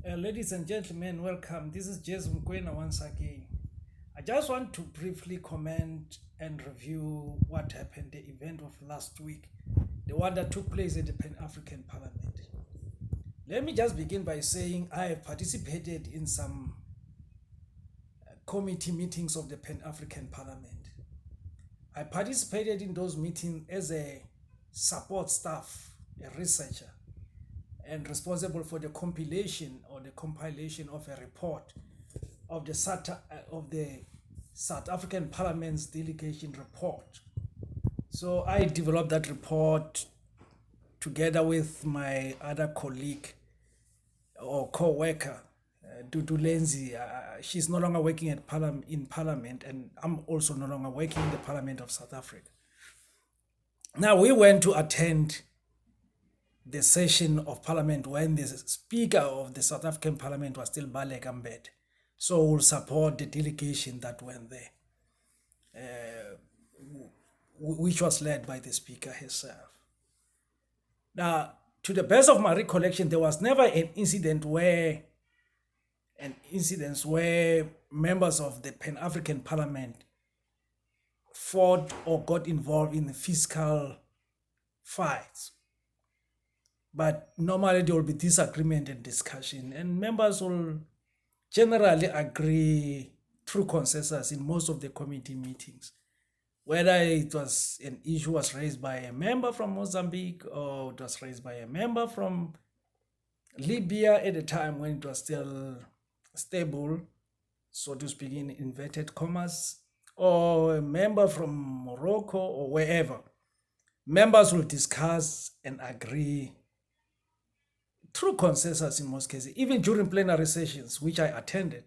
Ladies and gentlemen, welcome. This is Jez Mkwena once again. I just want to briefly comment and review what happened, the event of last week, the one that took place at the Pan African Parliament. Let me just begin by saying I have participated in some committee meetings of the Pan African Parliament. I participated in those meetings as a support staff, a researcher, and responsible for the compilation of a report of the South African Parliament's delegation report. So I developed that report together with my other colleague or co-worker, Dudu Lenzi. She's no longer working in Parliament, and I'm also no longer working in the Parliament of South Africa. Now we went to attend the session of Parliament when the Speaker of the South African Parliament was still Baleka Mbete. So we'll support the delegation that went there, which was led by the Speaker herself. Now, to the best of my recollection, there was never an incident where members of the Pan-African Parliament fought or got involved in the fiscal fights. But normally there will be disagreement and discussion, and members will generally agree through consensus in most of the committee meetings. Whether it was an issue was raised by a member from Mozambique or it was raised by a member from Libya at the time when it was still stable, so to speak, in inverted commas, or a member from Morocco or wherever, members will discuss and agree through consensus in most cases. Even during plenary sessions, which I attended,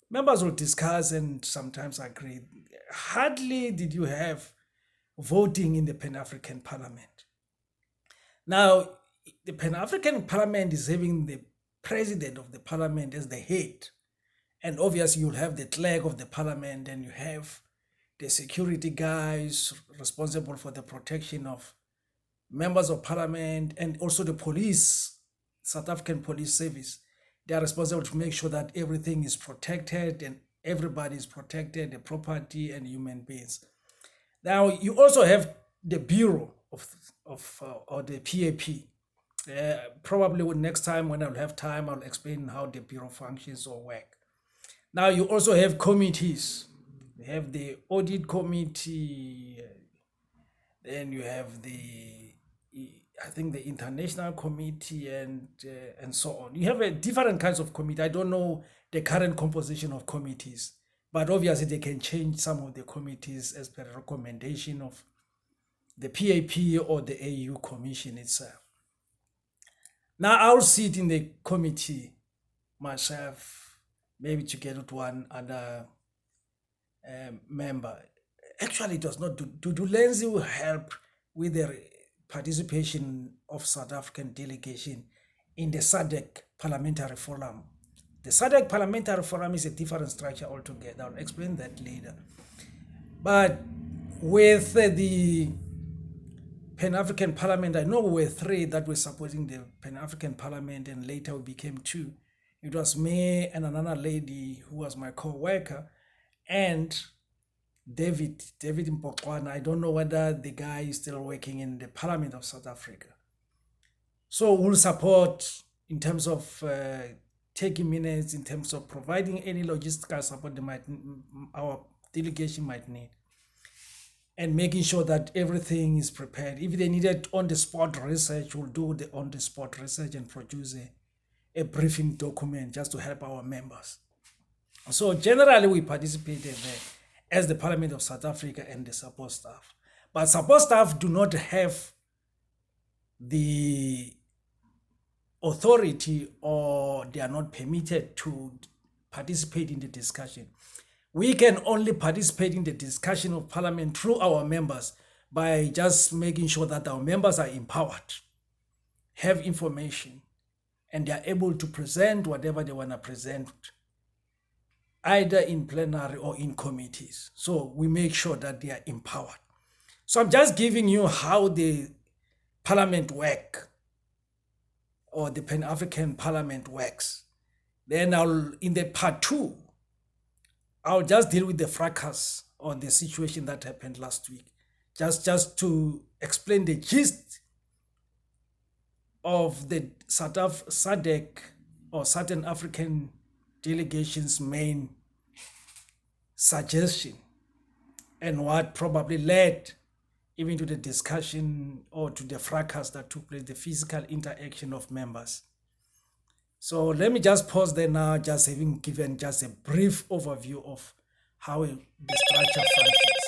members will discuss and sometimes agree. Hardly did you have voting in the Pan-African Parliament. Now, the Pan-African Parliament is having the president of the parliament as the head. And obviously you'll have the clerk of the parliament, and you have the security guys responsible for the protection of members of parliament, and also the police, South African Police Service. They are responsible to make sure that everything is protected and everybody is protected, the property and human beings. Now, you also have the Bureau or the PAP. Probably next time when I'll have time, I'll explain how the Bureau functions or work. Now, you also have committees. You have the Audit Committee, then you have I think the International Committee and so on. You have different kinds of committee. I don't know the current composition of committees, but obviously they can change some of the committees as per recommendation of the PAP or the AU Commission itself. Now I'll sit in the committee myself, maybe together with one other member. Actually, it was not Dudu Lenzi will help with the participation of South African delegation in the SADC Parliamentary Forum. The SADC Parliamentary Forum is a different structure altogether. I'll explain that later. But with the Pan-African Parliament, I know we were three that were supporting the Pan-African Parliament, and later we became two. It was me and another lady who was my co-worker, and David Mpokwana. I don't know whether the guy is still working in the Parliament of South Africa. So we'll support in terms of taking minutes, in terms of providing any logistical support our delegation might need, and making sure that everything is prepared. If they needed on-the-spot research, we'll do the on-the-spot research and produce a briefing document just to help our members. So generally we participated there as the Parliament of South Africa and the support staff. But support staff do not have the authority, or they are not permitted to participate in the discussion. We can only participate in the discussion of Parliament through our members by just making sure that our members are empowered, have information, and they are able to present whatever they want to present, either in plenary or in committees. So we make sure that they are empowered. So I'm just giving you how the parliament work, or the Pan-African Parliament works. Then in the part 2, I'll just deal with the fracas on the situation that happened last week. Just to explain the gist of the SADC or Southern African delegation's main suggestion and what probably led even to the discussion or to the fracas that took place, the physical interaction of members. So let me just pause there now, just having given just a brief overview of how the structure functions.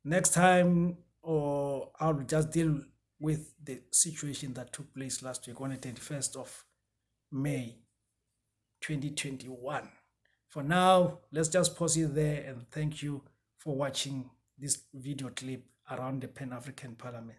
Next time, or I'll just deal with the situation that took place last week on the 31st of May 2021. For now, let's just pause it there and thank you for watching this video clip around the Pan-African Parliament.